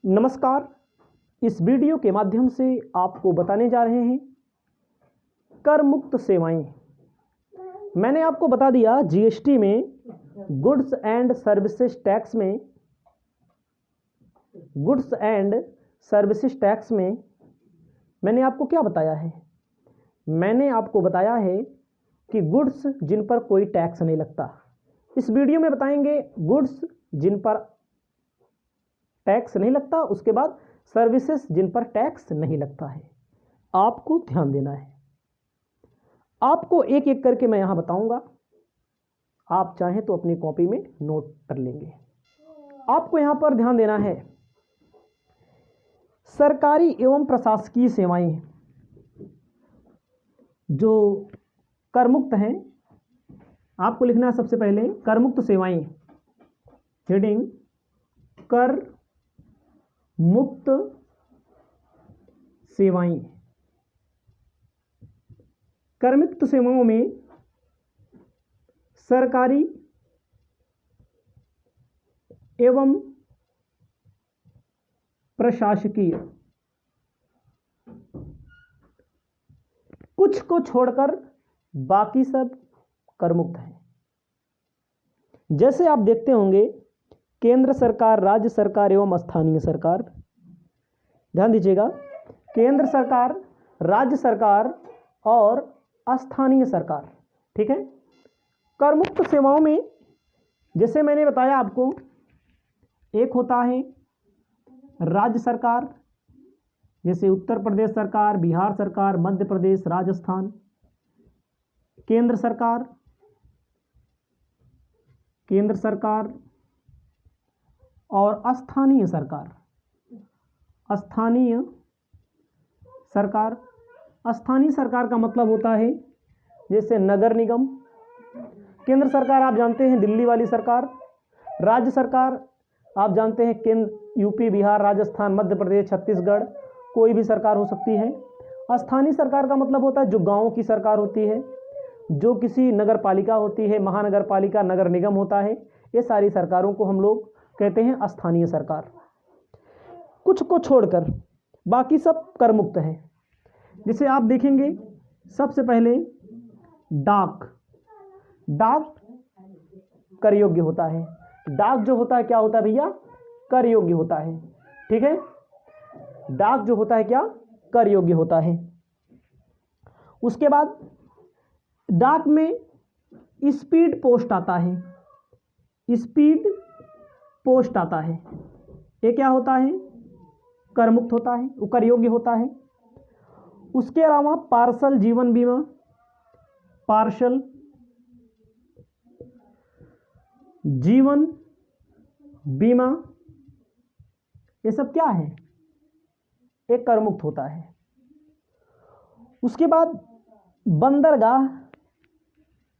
नमस्कार। इस वीडियो के माध्यम से आपको बताने जा रहे हैं कर मुक्त सेवाएं। मैंने आपको बता दिया जीएसटी में गुड्स एंड सर्विसेज टैक्स में मैंने आपको क्या बताया है। मैंने आपको बताया है कि गुड्स जिन पर कोई टैक्स नहीं लगता। इस वीडियो में बताएंगे गुड्स जिन पर टैक्स नहीं लगता, उसके बाद सर्विसेज जिन पर टैक्स नहीं लगता है। आपको ध्यान देना है। आपको एक एक करके मैं यहां बताऊंगा, आप चाहें तो अपनी कॉपी में नोट कर लेंगे। आपको यहां पर ध्यान देना है, सरकारी एवं प्रशासकीय सेवाएं जो कर मुक्त हैं, आपको लिखना है सबसे पहले कर मुक्त सेवाएं। हेडिंग कर मुक्त सेवाएं। कर मुक्त सेवाओं में सरकारी एवं प्रशासकीय, कुछ को छोड़कर बाकी सब कर मुक्त हैं। जैसे आप देखते होंगे, केंद्र सरकार, राज्य सरकार एवं स्थानीय सरकार। ध्यान दीजिएगा, केंद्र सरकार, राज्य सरकार और स्थानीय सरकार। ठीक है। कर मुक्त सेवाओं में जैसे मैंने बताया आपको, एक होता है राज्य सरकार, जैसे उत्तर प्रदेश सरकार, बिहार सरकार, मध्य प्रदेश, राजस्थान। केंद्र सरकार और स्थानीय सरकार। स्थानीय सरकार का मतलब होता है जैसे नगर निगम। केंद्र सरकार आप जानते हैं दिल्ली वाली सरकार। राज्य सरकार आप जानते हैं केंद्र यूपी, बिहार, राजस्थान, मध्य प्रदेश, छत्तीसगढ़, कोई भी सरकार हो सकती है। स्थानीय सरकार का मतलब होता है जो गांव की सरकार होती है, जो किसी नगर पालिका होती है, महानगर पालिका, नगर निगम होता है। ये सारी सरकारों को हम लोग कहते हैं स्थानीय सरकार। कुछ को छोड़कर बाकी सब कर मुक्त है। जिसे आप देखेंगे, सबसे पहले डाक कर योग्य होता है। डाक जो होता है क्या होता है भैया? कर योग्य होता है। ठीक है। डाक जो होता है क्या? कर योग्य होता है। उसके बाद डाक में स्पीड पोस्ट आता है। ये क्या होता है? कर मुक्त होता है, वो कर योग्य होता है। उसके अलावा पार्सल जीवन बीमा, ये सब क्या है? एक कर मुक्त होता है। उसके बाद बंदरगाह,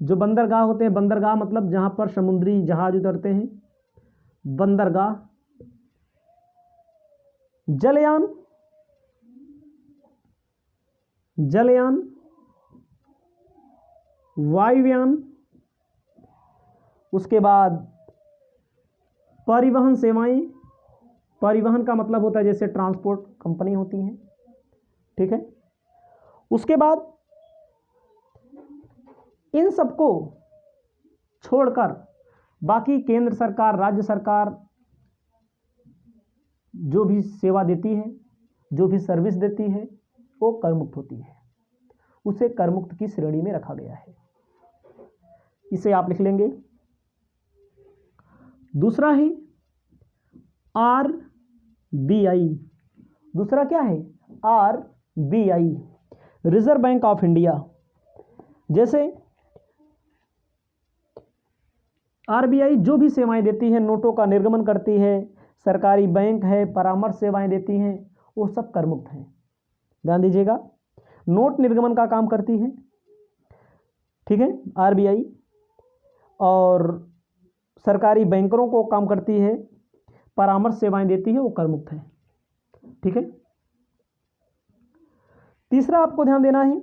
जो बंदरगाह होते हैं, बंदरगाह मतलब जहां पर समुद्री जहाज उतरते हैं, बंदरगाह। जलयान, वायुयान। उसके बाद परिवहन सेवाएं। परिवहन का मतलब होता है जैसे ट्रांसपोर्ट कंपनी होती हैं। ठीक है। उसके बाद इन सबको छोड़कर बाकी केंद्र सरकार, राज्य सरकार जो भी सेवा देती है, जो भी सर्विस देती है, वो कर मुक्त होती है। उसे कर मुक्त की श्रेणी में रखा गया है। इसे आप लिख लेंगे। दूसरा है RBI। दूसरा क्या है? RBI, reserve bank of India. जैसे RBI जो भी सेवाएं देती है, नोटों का निर्गमन करती है, सरकारी बैंक है, परामर्श सेवाएं देती हैं, वो सब कर मुक्त हैं। ध्यान दीजिएगा, नोट निर्गमन का काम करती है। ठीक है, RBI। और सरकारी बैंकरों को काम करती है, परामर्श सेवाएं देती है, वो कर मुक्त है। ठीक है। तीसरा आपको ध्यान देना है,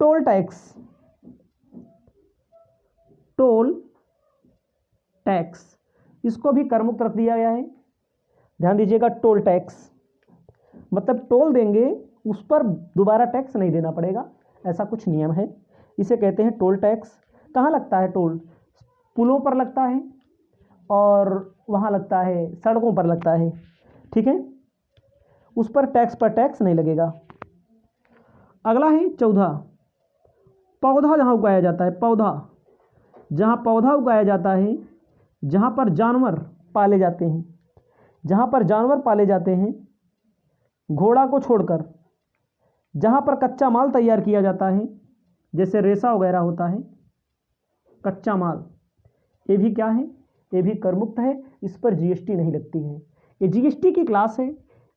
टोल टैक्स। इसको भी कर मुक्त रख दिया गया है। ध्यान दीजिएगा, टोल टैक्स मतलब टोल देंगे उस पर दोबारा टैक्स नहीं देना पड़ेगा, ऐसा कुछ नियम है, इसे कहते हैं टोल टैक्स। कहाँ लगता है टोल? पुलों पर लगता है और वहाँ लगता है सड़कों पर लगता है, ठीक है, उस पर टैक्स नहीं लगेगा। अगला है 14, पौधा जहाँ उगाया जाता है, पौधा जहाँ पौधा उगाया जाता है, जहाँ पर जानवर पाले जाते हैं, जहाँ पर जानवर पाले जाते हैं घोड़ा को छोड़कर, जहाँ पर कच्चा माल तैयार किया जाता है जैसे रेशा वगैरह होता है, कच्चा माल, ये भी क्या है? ये भी कर मुक्त है, इस पर जीएसटी नहीं लगती है। ये जीएसटी की क्लास है।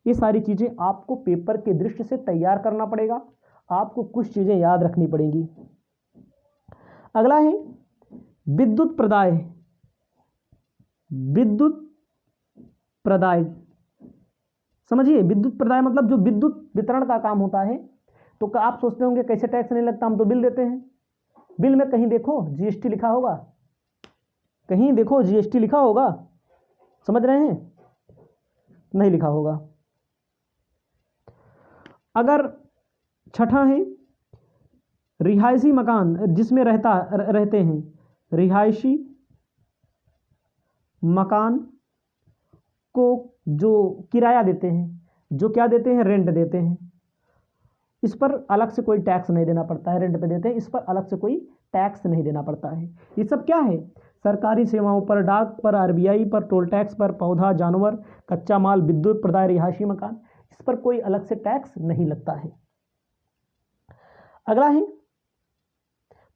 ये सारी चीज़ें आपको पेपर के दृष्टि से तैयार करना पड़ेगा, आपको कुछ चीज़ें याद रखनी पड़ेंगी। अगला है विद्युत प्रदाय। विद्युत प्रदाय समझिए, विद्युत प्रदाय मतलब जो विद्युत वितरण का काम होता है। तो आप सोचते होंगे कैसे टैक्स नहीं लगता, हम तो बिल देते हैं। बिल में कहीं देखो जीएसटी लिखा होगा, कहीं देखो जीएसटी लिखा होगा, समझ रहे हैं? नहीं लिखा होगा। अगर छठा है रिहायशी मकान जिसमें रहते हैं, रिहायशी मकान को जो किराया देते हैं, जो क्या देते हैं, रेंट देते हैं, इस पर अलग से कोई टैक्स नहीं देना पड़ता है। रेंट पे देते हैं, इस पर अलग से कोई टैक्स नहीं देना पड़ता है। ये सब क्या है? सरकारी सेवाओं पर, डाक पर, आरबीआई पर, टोल टैक्स पर, पौधा, जानवर, कच्चा माल, विद्युत प्रदाय, रिहायशी मकान, इस पर कोई अलग से टैक्स नहीं लगता है। अगला है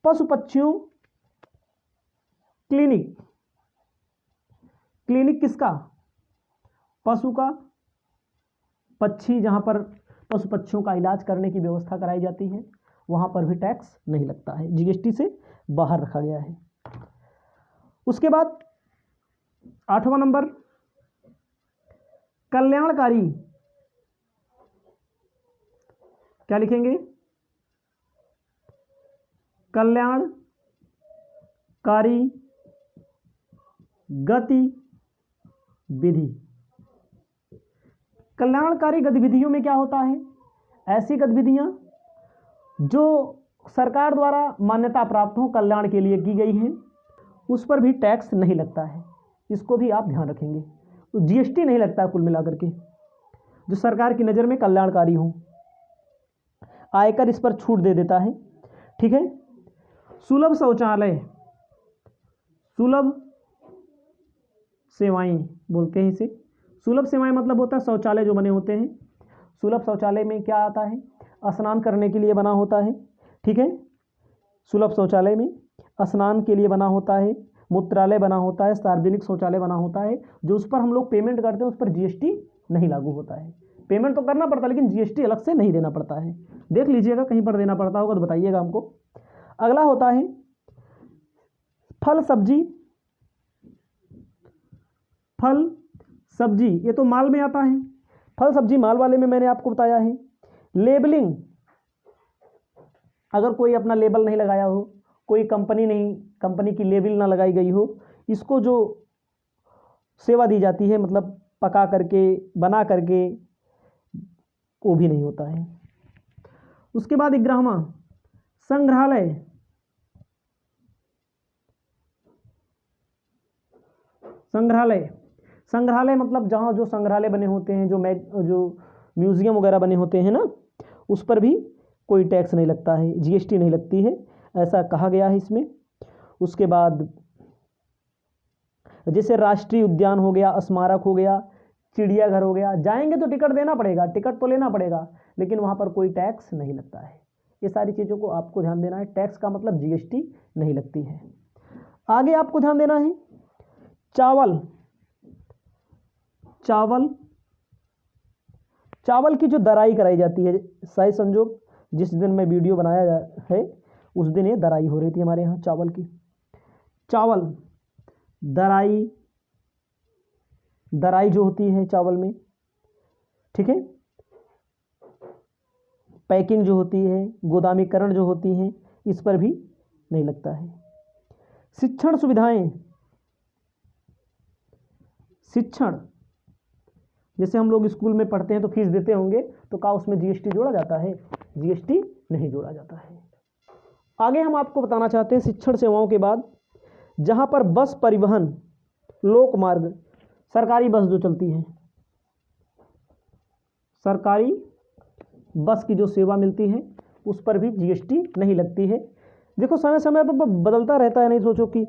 पशु पक्षियों क्लिनिक। क्लिनिक किसका? पशु का, पक्षी जहां पर पशु पक्षियों का इलाज करने की व्यवस्था कराई जाती है, वहां पर भी टैक्स नहीं लगता है, जीएसटी से बाहर रखा गया है। उसके बाद 8वां नंबर कल्याणकारी। क्या लिखेंगे? कल्याणकारी गतिविधि। कल्याणकारी गतिविधियों में क्या होता है? ऐसी गतिविधियां जो सरकार द्वारा मान्यता प्राप्त हो, कल्याण के लिए की गई हैं, उस पर भी टैक्स नहीं लगता है। इसको भी आप ध्यान रखेंगे। तो जीएसटी नहीं लगता है कुल मिलाकर के, जो सरकार की नज़र में कल्याणकारी हो। आयकर इस पर छूट दे देता है, ठीक है। सुलभ शौचालय, सुलभ सेवाएं बोलते हैं इसे। सुलभ सेवाएं मतलब होता है शौचालय जो बने होते हैं। सुलभ शौचालय में क्या आता है? स्नान करने के लिए बना होता है, ठीक है। सुलभ शौचालय में स्नान के लिए बना होता है, मूत्रालय बना होता है, सार्वजनिक शौचालय बना होता है, जो उस पर हम लोग पेमेंट करते हैं, उस पर जीएसटी नहीं लागू होता है। पेमेंट तो करना पड़ता है लेकिन जीएसटी अलग से नहीं देना पड़ता है। देख लीजिएगा कहीं पर देना पड़ता होगा तो बताइएगा हमको। अगला होता है फल सब्जी। फल सब्जी ये तो माल में आता है। फल सब्जी माल वाले में मैंने आपको बताया है। लेबलिंग, अगर कोई अपना लेबल नहीं लगाया हो, कोई कंपनी की लेबल ना लगाई गई हो, इसको जो सेवा दी जाती है मतलब पका करके, बना करके, वो भी नहीं होता है। उसके बाद 11वां संग्रहालय। संग्रहालय, संग्रहालय मतलब जहाँ जो संग्रहालय बने होते हैं, जो म्यूजियम वगैरह बने होते हैं ना, उस पर भी कोई टैक्स नहीं लगता है, जीएसटी नहीं लगती है, ऐसा कहा गया है इसमें। उसके बाद जैसे राष्ट्रीय उद्यान हो गया, स्मारक हो गया, चिड़ियाघर हो गया, जाएंगे तो टिकट देना पड़ेगा, टिकट तो लेना पड़ेगा, लेकिन वहाँ पर कोई टैक्स नहीं लगता है। ये सारी चीज़ों को आपको ध्यान देना है। टैक्स का मतलब जीएसटी नहीं लगती है। आगे आपको ध्यान देना है चावल। चावल, चावल की जो दराई कराई जाती है, सही संजोग जिस दिन मैं वीडियो बनाया है उस दिन ये दराई हो रही थी हमारे यहाँ चावल की। चावल दराई, दराई जो होती है चावल में, ठीक है, पैकिंग जो होती है, गोदामीकरण जो होती है, इस पर भी नहीं लगता है। शिक्षण सुविधाएं, शिक्षण, जैसे हम लोग स्कूल में पढ़ते हैं तो फीस देते होंगे, तो क्या उसमें जीएसटी जोड़ा जाता है? जीएसटी नहीं जोड़ा जाता है। आगे हम आपको बताना चाहते हैं शिक्षण सेवाओं के बाद, जहां पर बस परिवहन, लोक मार्ग, सरकारी बस जो चलती है, सरकारी बस की जो सेवा मिलती है उस पर भी जीएसटी नहीं लगती है। देखो समय समय पर बदलता रहता है, नहीं सोचो कि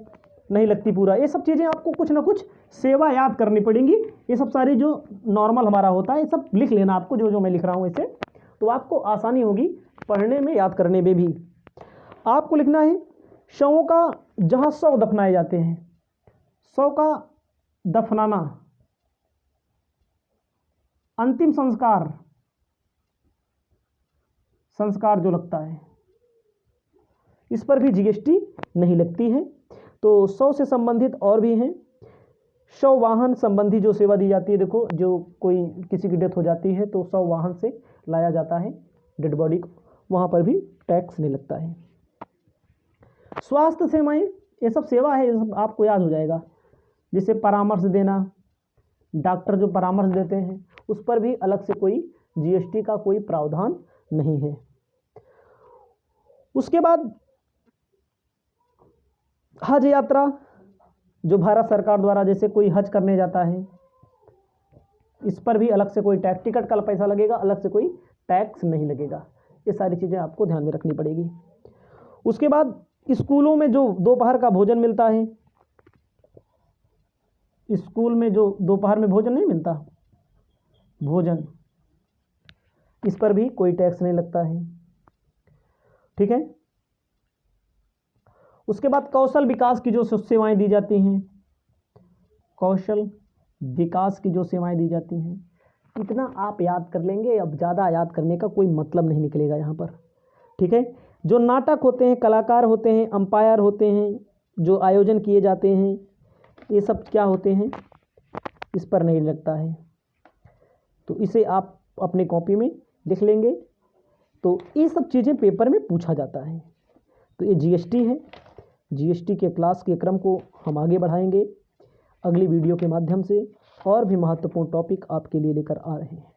नहीं लगती पूरा। ये सब चीज़ें आपको कुछ ना कुछ सेवा याद करनी पड़ेंगी। ये सब सारी जो नॉर्मल हमारा होता है ये सब लिख लेना आपको, जो जो मैं लिख रहा हूँ इसे, तो आपको आसानी होगी पढ़ने में, याद करने में भी। आपको लिखना है शवों का जहाँ शव दफनाए जाते हैं, शव का दफनाना, अंतिम संस्कार, संस्कार जो लगता है इस पर भी जीएसटी नहीं लगती है। तो शव से संबंधित और भी हैं, शव वाहन संबंधी जो सेवा दी जाती है, देखो जो कोई किसी की डेथ हो जाती है तो शव वाहन से लाया जाता है डेड बॉडी को, वहाँ पर भी टैक्स नहीं लगता है। स्वास्थ्य सेवाएं, ये सब सेवा है, ये सब आपको याद हो जाएगा। जैसे परामर्श देना, डॉक्टर जो परामर्श देते हैं उस पर भी अलग से कोई जीएसटी का कोई प्रावधान नहीं है। उसके बाद हज यात्रा, जो भारत सरकार द्वारा, जैसे कोई हज करने जाता है इस पर भी अलग से कोई टैक्स, टिकट का पैसा लगेगा, अलग से कोई टैक्स नहीं लगेगा। ये सारी चीज़ें आपको ध्यान में रखनी पड़ेगी। उसके बाद स्कूलों में जो दोपहर का भोजन मिलता है, स्कूल में जो दोपहर में भोजन नहीं मिलता, भोजन, इस पर भी कोई टैक्स नहीं लगता है। ठीक है। उसके बाद कौशल विकास की जो सेवाएं दी जाती हैं, कौशल विकास की जो सेवाएं दी जाती हैं, इतना आप याद कर लेंगे, अब ज़्यादा याद करने का कोई मतलब नहीं निकलेगा यहाँ पर। ठीक है। जो नाटक होते हैं, कलाकार होते हैं, अंपायर होते हैं, जो आयोजन किए जाते हैं, ये सब क्या होते हैं, इस पर नहीं लगता है। तो इसे आप अपने कॉपी में लिख लेंगे। तो ये सब चीज़ें पेपर में पूछा जाता है। तो ये जीएसटी है। जीएसटी के क्लास के क्रम को हम आगे बढ़ाएंगे अगली वीडियो के माध्यम से, और भी महत्वपूर्ण टॉपिक आपके लिए लेकर आ रहे हैं।